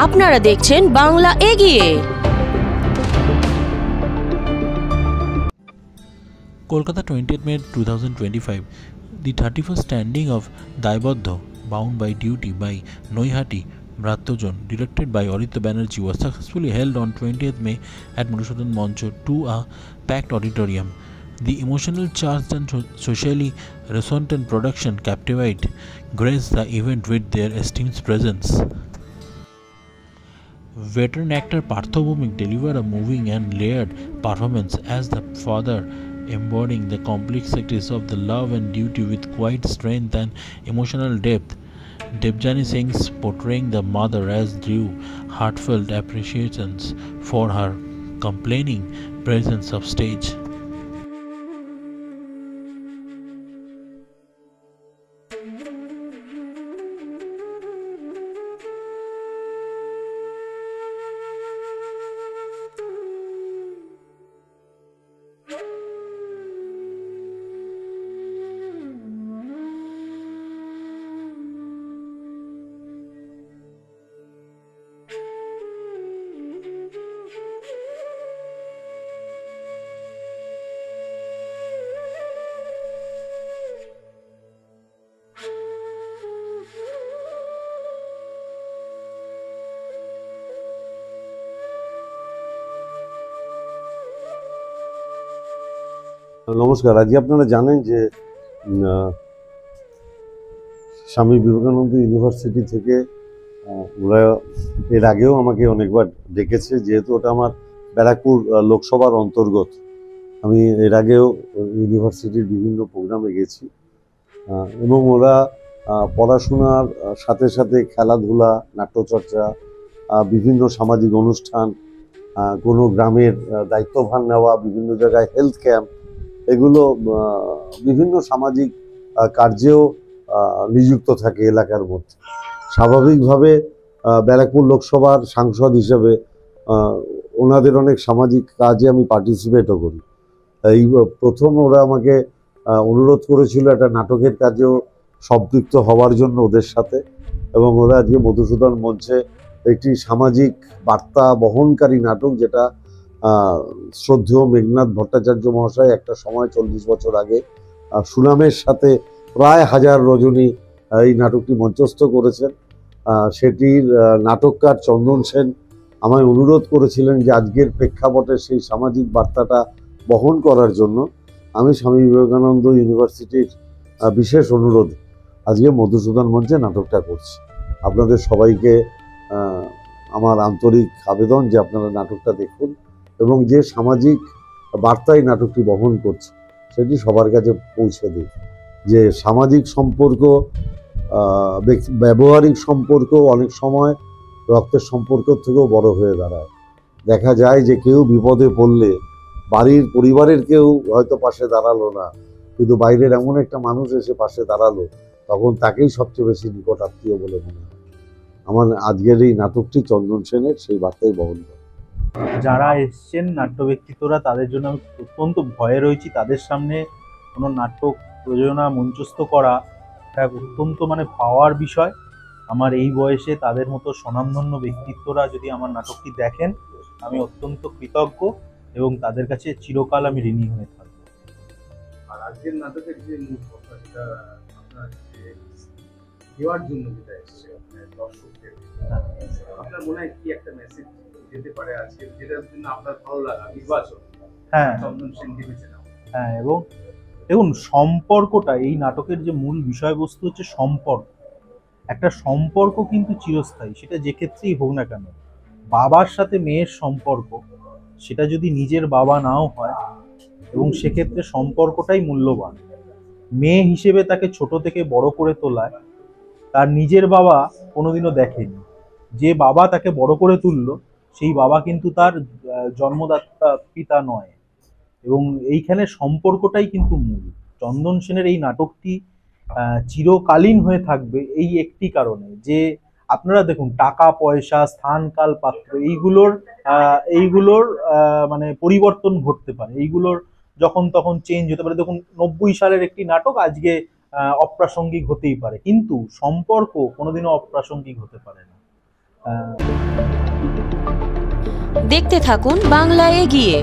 আপনারা দেখছেন বাংলা এগিয়ে। Kolkata 20th May 2025. The 31st standing of Daibodho, Bound by Duty by Noihati Mratyojon, directed by Aditya Banerjee, was successfully held on 20th May at Madhusudan Moncho to a packed auditorium. The emotional charged and socially resonant production captivate graced the event with their esteemed presence. Veteran actor Partho Bhumik delivered a moving and layered performance as the father, embodying the complexities of the love and duty with quiet strength and emotional depth. Debjani Singh's portraying the mother as drew heartfelt appreciations for her complaining presence of stage. নমস্কার। আজকে আপনারা জানেন যে Swami Vivekananda university থেকে ওরা এর আগেও আমাকে অনেকবার ডেকেছে, যেহেতু ওটা আমার ব্যারাকপুর লোকসভার অন্তর্গত। আমি এর আগেও ইউনিভার্সিটির বিভিন্ন প্রোগ্রামে গেছি এবং ওরা পড়াশোনার সাথে সাথে খেলাধুলা, নাট্যচর্চা, বিভিন্ন সামাজিক অনুষ্ঠান, কোনো গ্রামের দায়িত্বভার নেওয়া, বিভিন্ন জায়গায় হেলথ ক্যাম্প, এগুলো বিভিন্ন সামাজিক কার্যেও নিযুক্ত থাকে এলাকার মধ্যে। স্বাভাবিকভাবে ব্যারাকপুর লোকসভার সাংসদ হিসেবে ওনাদের অনেক সামাজিক কাজে আমি পার্টিসিপেটও করি। এই প্রথম ওরা আমাকে অনুরোধ করেছিল একটা নাটকের কাজেও সম্পৃক্ত হওয়ার জন্য ওদের সাথে, এবং ওরা আজকে মধুসূদন মঞ্চে একটি সামাজিক বার্তা বহনকারী নাটক, যেটা শ্রদ্ধেয় মেঘনাদ ভট্টাচার্য মহাশয় একটা সময় 40 বছর আগে সুনামের সাথে প্রায় 1000 রজনী এই নাটকটি মঞ্চস্থ করেছেন। সেটির নাটককার চন্দন সেন আমায় অনুরোধ করেছিলেন যে আজকের প্রেক্ষাপটে সেই সামাজিক বার্তাটা বহন করার জন্য। আমি স্বামী বিবেকানন্দ ইউনিভার্সিটির বিশেষ অনুরোধে আজকে মধুসূদন মঞ্চে নাটকটা করছি। আপনাদের সবাইকে আমার আন্তরিক আবেদন যে আপনারা নাটকটা দেখুন এবং যে সামাজিক বার্তায় নাটকটি বহন করছে সেটি সবার কাছে পৌঁছে দিন। যে সামাজিক সম্পর্ক, ব্যবহারিক সম্পর্ক অনেক সময় রক্তের সম্পর্ক থেকেও বড় হয়ে দাঁড়ায়। দেখা যায় যে কেউ বিপদে পড়লে পরিবারের কেউ হয়তো পাশে দাঁড়ালো না, কিন্তু বাইরের এমন একটা মানুষ এসে পাশে দাঁড়ালো, তখন তাকেই সবচেয়ে বেশি নিকট আত্মীয় বলে মনে হয়। আমার আজকের এই নাটকটি চন্দন সেনের সেই বার্তাই বহন করে। যারা এসছেন নাট্য ব্যক্তিত্বরা, তাদের জন্য আমি অত্যন্ত ভয়ে রয়েছি। তাদের সামনে কোনো নাটক প্রযোজনা মঞ্চস্থ করা এটা অত্যন্ত পাওয়ার বিষয়। আমার এই বয়সে তাদের মতো স্বনামধন্য ব্যক্তিত্বরা যদি আমার নাটকটি দেখেন, আমি অত্যন্ত কৃতজ্ঞ এবং তাদের কাছে চিরকাল আমি ঋণী হয়ে থাকবো। আর আজকের নাটকের যে মূল কথা, যেটা আপনার দেওয়ার জন্য যেটা এসছে দর্শকদের, আপনার মনে হয় কি একটা মেসেজ যেতে পারে আজকে, যেটার জন্য আপনার ভালো লাগা নির্বাচন? হ্যাঁ, চন্দন সেনকে বেছে নাও। হ্যাঁ, এবং দেখুন সম্পর্কটা, এই নাটকের যে মূল বিষয়বস্তু হচ্ছে সম্পর্ক। একটা সম্পর্ক কিন্তু চিরস্থায়ী, সেটা যে ক্ষেত্রেই হোক না কেন। বাবার সাথে মেয়ের সম্পর্ক, সেটা যদি নিজের বাবা নাও হয়, এবং সেক্ষেত্রে সম্পর্কটাই মূল্যবান। মেয়ে হিসেবে তাকে ছোট থেকে বড় করে তোলায় তার নিজের বাবা কোনোদিনও দেখেনি। যে বাবা তাকে বড় করে তুললো, সেই বাবা কিন্তু তার জন্মদাতা পিতা নয়, এবং এইখানে সম্পর্কটাই কিন্তু মূল। চন্দন সেনের এই নাটকটি চিরকালীন হয়ে থাকবে এই একটি কারণে, যে আপনারা দেখুন টাকা পয়সা, স্থান কাল পাত্র, এইগুলোর পরিবর্তন ঘটতে পারে, এইগুলোর যখন তখন চেঞ্জ হতে পারে। দেখুন 90 সালের একটি নাটক আজকে অপ্রাসঙ্গিক হতেই পারে, কিন্তু সম্পর্ক কোনোদিনও অপ্রাসঙ্গিক হতে পারে না। দেখতে থাকুন বাংলা এগিয়ে।